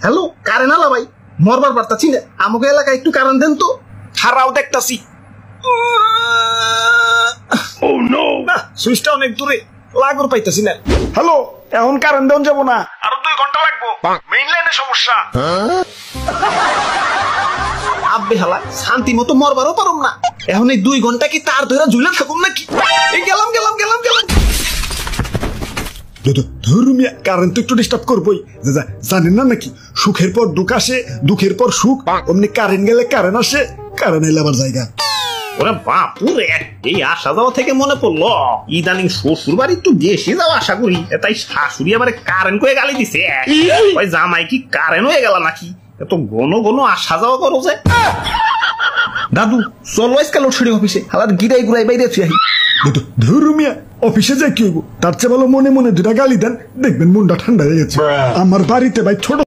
Hello current আলা ভাই, মরবার পারতাছি না, আমাকে এলাকায় একটু কারেন্ট দেন তো। হারাও দেখতাছি, সুইচটা অনেক দূরে, লাগর পাইতাছি না। হ্যালো, এখন কারেন্ট দেন যাবো না, আরো 2 ঘন্টা লাগবো, মেইন লাইনে সমস্যা। আব্বে হালা শান্তি মতো মরবারও পারুম না, এখন এই 2 ঘন্টা কি তার ধরে ঝুলে থাকুম নাকি? এই গেলাম গেলাম গেলাম গেলাম। ধরুমিয়া কারেন্ট তো একটু ডিস্টার্ব করবোই, জানেন না নাকি সুখের পর দুঃখ আসে, দুঃখের পর সুখ, অমনি কারেন্ট গেলে কারেন্ট আসে, কারেন্ট এলে আবার জায়গা। ওরে বাপুরে, এই আসা যাওয়া থেকে মনে পড়লো ইদানিং শ্বশুর বাড়ি একটু বেশি যাওয়া আশা করি, তাই শাশুড়ি আবার কারেন্ট করে গালি দিছে। ওই জামাই কি কারেন্ট হয়ে গেল নাকি, এত ঘন ঘন আসা যাওয়া করো যে। দাদু চলো আজকে লোডশেডিং অফিসে, হালার গিরাই গুড়াই বাইরে আছি। ধরুমিয়া অফিসে যাই কি হইব, তার চেয়ে ভালো মনে মনে 2টা গালি দেন, দেখবেন মনটা ঠান্ডা হয়ে গেছে। আমার বাড়িতে ভাই ছোট